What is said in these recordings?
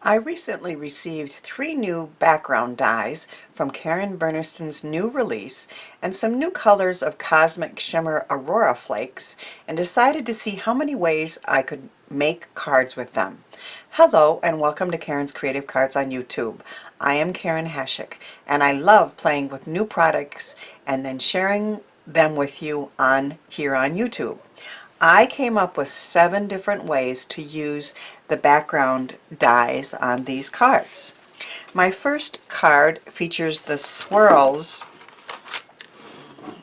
I recently received 3 new background dies from Karen Burniston's new release and some new colors of Cosmic Shimmer Aurora Flakes, and decided to see how many ways I could make cards with them. Hello and welcome to Karen's Creative Cards on YouTube. I am Karen Hashik and I love playing with new products and then sharing them with you here on YouTube. I came up with 7 different ways to use the background dies on these cards. My first card features the swirls.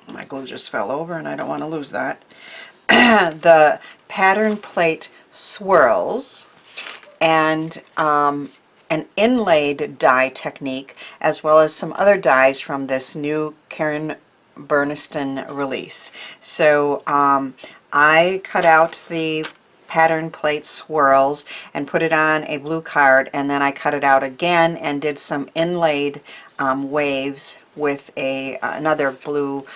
My glue just fell over and I don't want to lose that. The pattern plate swirls and an inlaid die technique, as well as some other dies from this new Karen Burniston release. So I cut out the pattern plate swirls and put it on a blue card, and then I cut it out again and did some inlaid waves with another blue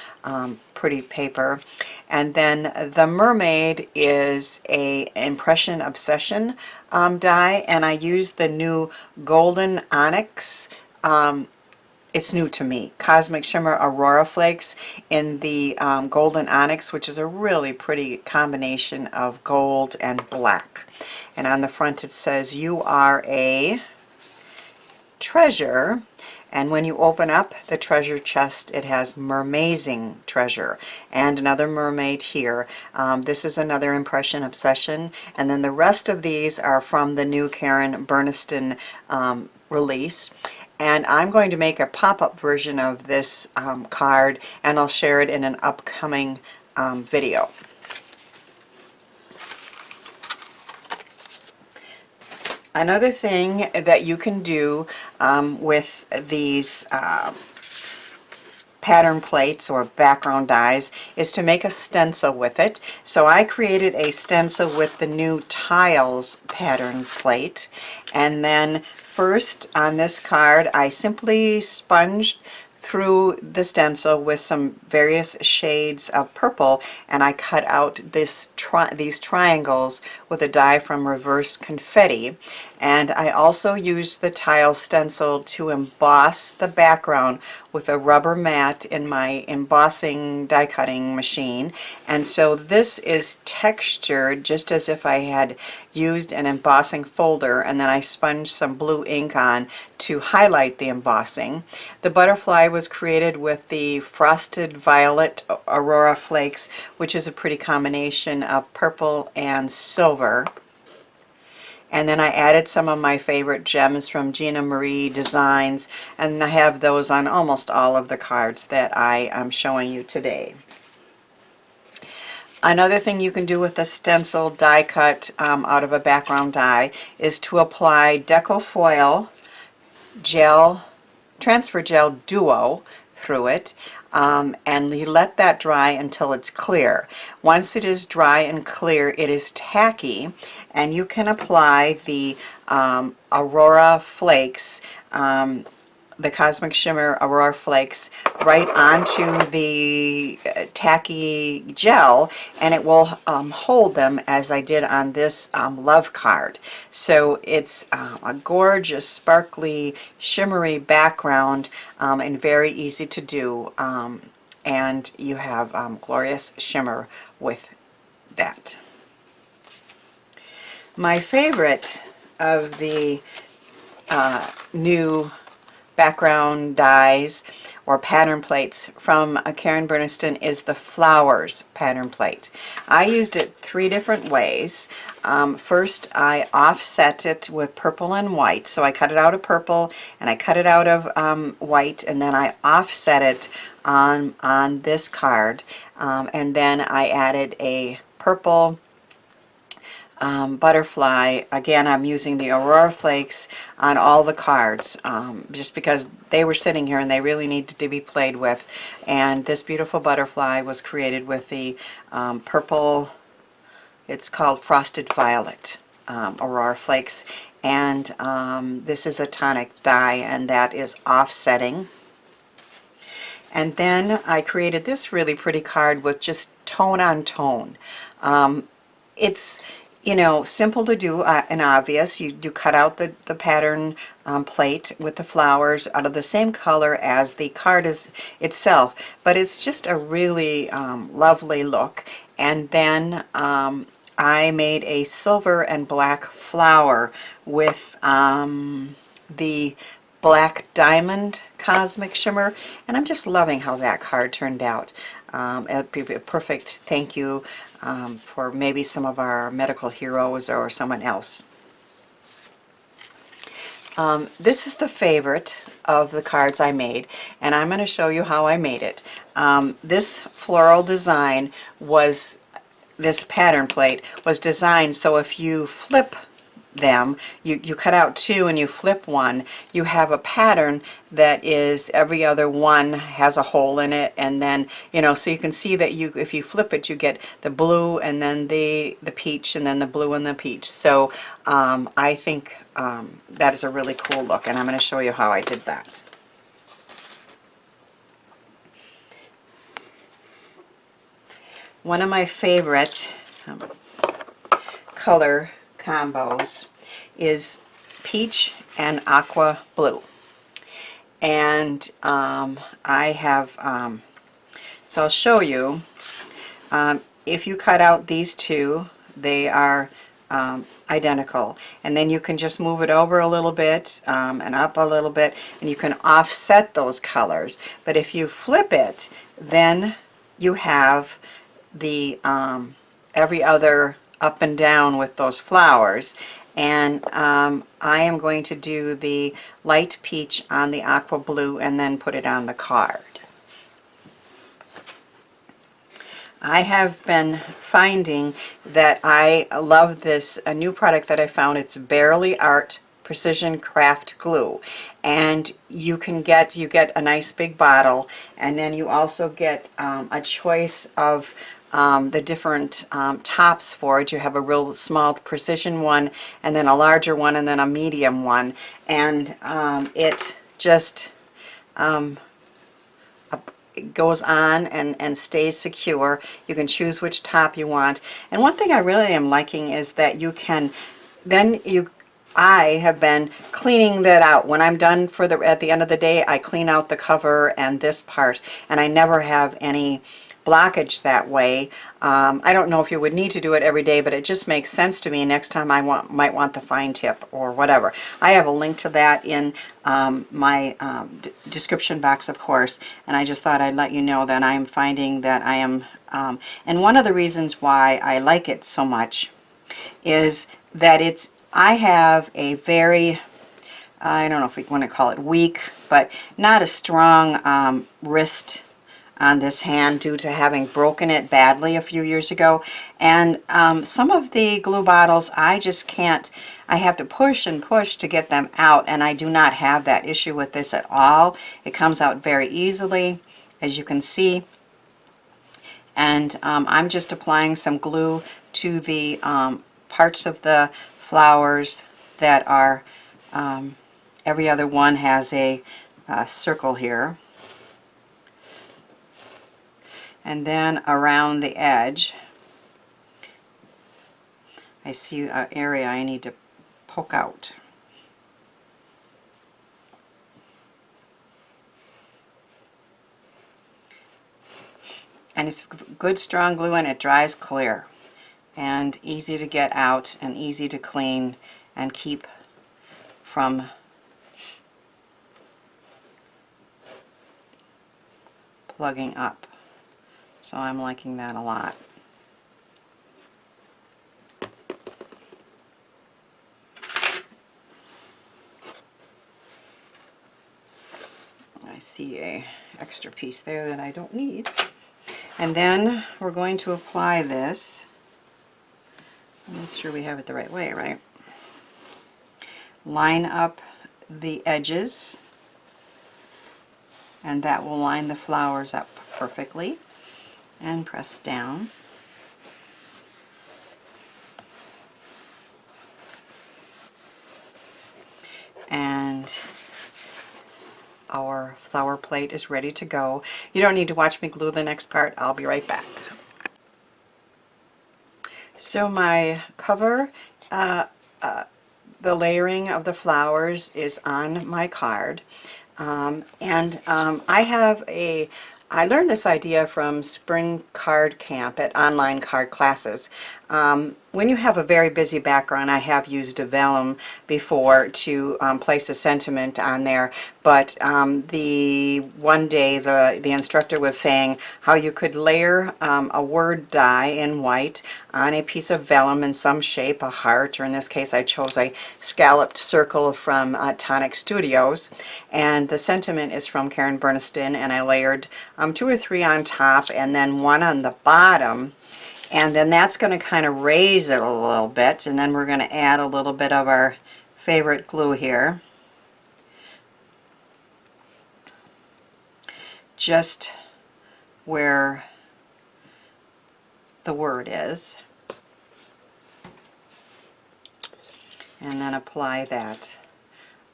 pretty paper. And then the mermaid is a Impression Obsession die, and I used the new golden onyx. It's new to me, Cosmic Shimmer Aurora Flakes in the golden onyx, which is a really pretty combination of gold and black. And on the front it says, "You are a treasure." And when you open up the treasure chest, it has mermazing treasure and another mermaid here. This is another Impression Obsession, and then the rest of these are from the new Karen Burniston release. And I'm going to make a pop-up version of this card, and I'll share it in an upcoming video. Another thing that you can do with these pattern plates or background dies is to make a stencil with it. So I created a stencil with the new tiles pattern plate, and then first on this card I simply sponged through the stencil with some various shades of purple, and I cut out these triangles with a die from Reverse Confetti. And I also used the tile stencil to emboss the background with a rubber mat in my embossing die cutting machine. And so this is textured just as if I had used an embossing folder, and then I sponged some blue ink on to highlight the embossing. The butterfly was created with the Frosted Violet Aurora Flakes, which is a pretty combination of purple and silver. And then I added some of my favorite gems from Gina Marie Designs, and I have those on almost all of the cards that I am showing you today. Another thing you can do with a stencil die cut out of a background die is to apply Deco foil gel, transfer gel duo through it, and you let that dry until it's clear. Once it is dry and clear, it is tacky, and you can apply the Aurora Flakes, the Cosmic Shimmer Aurora Flakes, right onto the tacky gel, and it will hold them as I did on this love card. So it's a gorgeous, sparkly, shimmery background, and very easy to do, and you have glorious shimmer with that. My favorite of the new background dies or pattern plates from Karen Burniston is the Flowers pattern plate. I used it 3 different ways. First, I offset it with purple and white. So I cut it out of purple and I cut it out of white, and then I offset it on this card, and then I added a purple butterfly. Again, I'm using the Aurora Flakes on all the cards, just because they were sitting here and they really needed to be played with. And this beautiful butterfly was created with the purple, it's called Frosted Violet Aurora Flakes, and this is a tonic die, and that is offsetting. And then I created this really pretty card with just tone on tone. It's you know, simple to do and obvious. You cut out the pattern plate with the flowers out of the same color as the card is itself, but it's just a really lovely look. And then I made a silver and black flower with the Black Diamond Cosmic Shimmer, and I'm just loving how that card turned out. It'd be a perfect thank you for maybe some of our medical heroes or someone else. This is the favorite of the cards I made, and I'm going to show you how I made it. This floral design was, this pattern plate was designed so if you flip them, you cut out two and you flip one, you have a pattern that is every other one has a hole in it, and then, you know, so you can see that you, if you flip it, you get the blue and then the peach and then the blue and the peach. So I think that is a really cool look, and I'm going to show you how I did that. One of my favorite color combos is peach and aqua blue, and I have so I'll show you. If you cut out these two, they are identical, and then you can just move it over a little bit and up a little bit, and you can offset those colors. But if you flip it, then you have the every other up and down with those flowers. And I am going to do the light peach on the aqua blue and then put it on the card. I have been finding that I love this, a new product that I found. It's Barely Art Precision Craft Glue, and you get a nice big bottle, and then you also get a choice of the different tops for it. You have a real small precision one, and then a larger one, and then a medium one, and it just it goes on and stays secure. You can choose which top you want. And one thing I really am liking is that you can then I have been cleaning that out. When I'm done for at the end of the day, I clean out the cover and this part, and I never have any blockage that way. I don't know if you would need to do it every day, but it just makes sense to me next time I might want the fine tip or whatever. I have a link to that in my description box, of course, and I just thought I'd let you know that I'm finding that I am, and one of the reasons why I like it so much is that I have a very, I don't know if we want to call it weak, but not a strong wrist on this hand due to having broken it badly a few years ago. And some of the glue bottles, I just can't, I have to push and push to get them out, and I do not have that issue with this at all. It comes out very easily, as you can see. And I'm just applying some glue to the parts of the flowers that are, every other one has a circle here. And then around the edge, I see an area I need to poke out. And it's good strong glue, and it dries clear and easy to get out and easy to clean and keep from plugging up. So I'm liking that a lot. I see a extra piece there that I don't need. And then we're going to apply this. Make sure we have it the right way, right? Line up the edges, and that will line the flowers up perfectly. And press down. And our flower plate is ready to go. You don't need to watch me glue the next part. I'll be right back. So my cover, the layering of the flowers is on my card. I learned this idea from Spring Card Camp at online card classes. When you have a very busy background, I have used a vellum before to place a sentiment on there, but the one day the instructor was saying how you could layer a word die in white on a piece of vellum in some shape, a heart, or in this case I chose a scalloped circle from Tonic Studios, and the sentiment is from Karen Burniston, and I layered 2 or 3 on top and then 1 on the bottom. And then that's going to kind of raise it a little bit, and then we're going to add a little bit of our favorite glue here. Just where the word is. And then apply that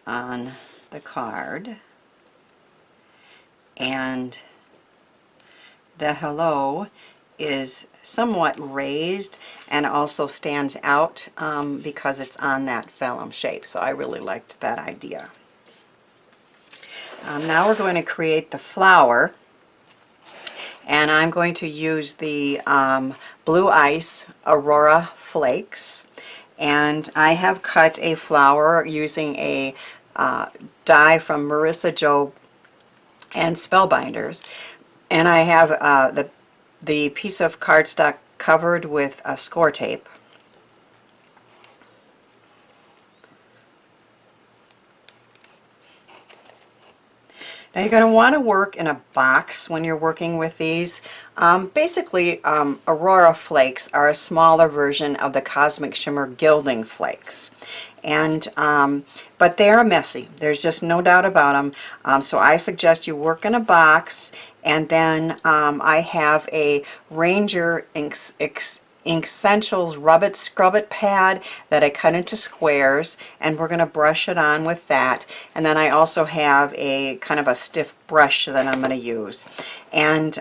on the card. And the hello is somewhat raised and also stands out because it's on that vellum shape. So I really liked that idea. Now we're going to create the flower, and I'm going to use the Blue Ice Aurora Flakes, and I have cut a flower using a die from Marisa Joe and Spellbinders, and I have the piece of cardstock covered with ScorTape. Now you're going to want to work in a box when you're working with these. Basically, Aurora Flakes are a smaller version of the Cosmic Shimmer gilding flakes. And but they are messy. There's just no doubt about them. So I suggest you work in a box, and then I have a Ranger Inkssentials Rub It Scrub It pad that I cut into squares, and we're going to brush it on with that. And then I also have a kind of a stiff brush that I'm going to use. And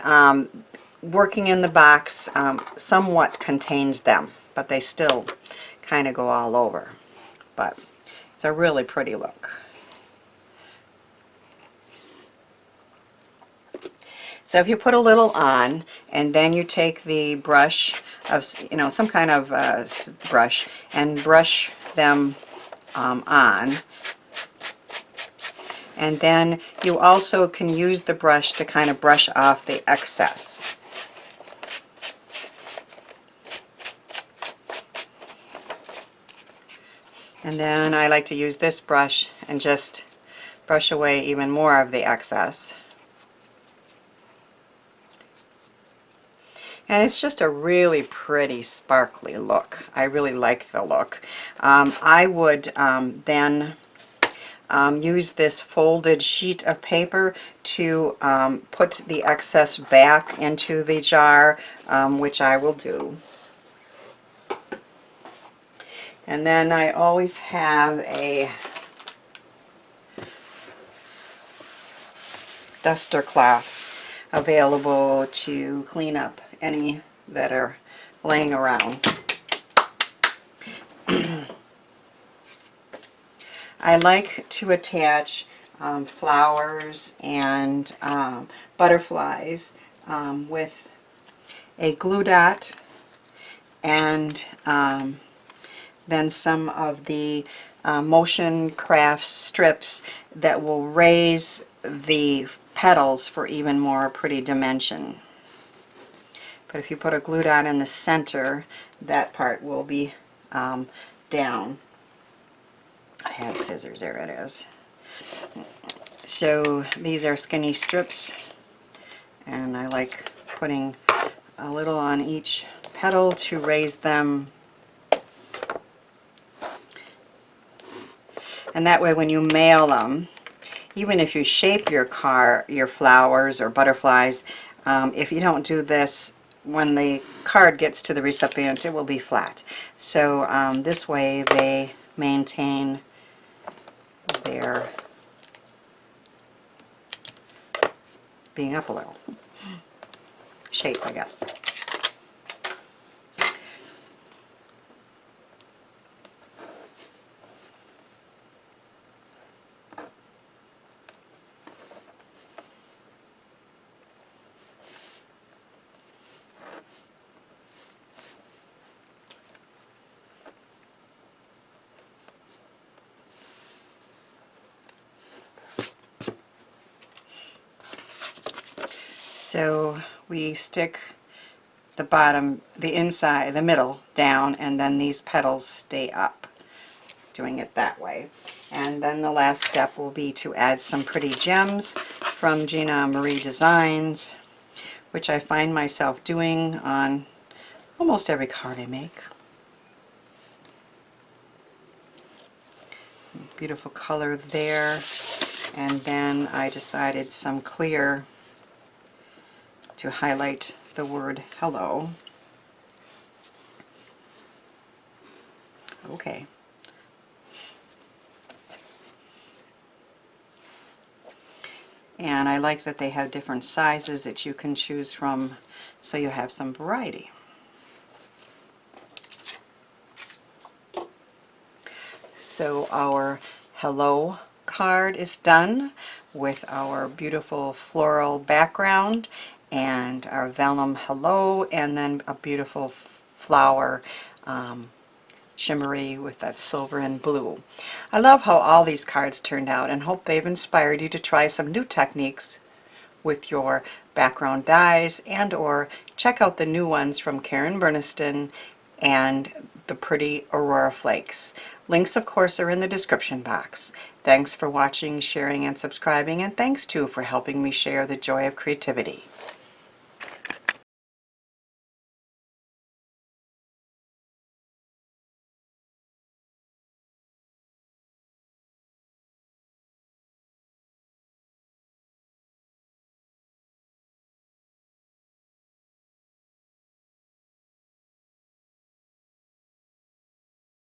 working in the box somewhat contains them, but they still kind of go all over. But it's a really pretty look. So if you put a little on, and then you take the brush of, some kind of brush, and brush them on. And then you also can use the brush to kind of brush off the excess. And then I like to use this brush and just brush away even more of the excess. And it's just a really pretty sparkly look. I really like the look. I would then use this folded sheet of paper to put the excess back into the jar, which I will do. And then I always have a duster cloth available to clean up any that are laying around. I like to attach flowers and butterflies with a glue dot, and then some of the motion craft strips that will raise the petals for even more pretty dimension. But if you put a glue dot in the center, that part will be down. I have scissors, there it is. So these are skinny strips, and I like putting a little on each petal to raise them. And that way when you mail them, even if you shape your flowers or butterflies, if you don't do this, when the card gets to the recipient, it will be flat. So this way they maintain their being up a little. Shape, I guess. So we stick the bottom, the inside, the middle down, and then these petals stay up, doing it that way. And then the last step will be to add some pretty gems from Gina Marie Designs, which I find myself doing on almost every card I make. Beautiful color there. And then I decided some clear to highlight the word hello. Okay. And I like that they have different sizes that you can choose from, so you have some variety. So our hello card is done with our beautiful floral background and our vellum hello, and then a beautiful flower shimmery with that silver and blue. I love how all these cards turned out and hope they've inspired you to try some new techniques with your background dies, and or check out the new ones from Karen Burniston and the pretty Aurora Flakes. Links, of course, are in the description box. Thanks for watching, sharing, and subscribing, and thanks too for helping me share the joy of creativity.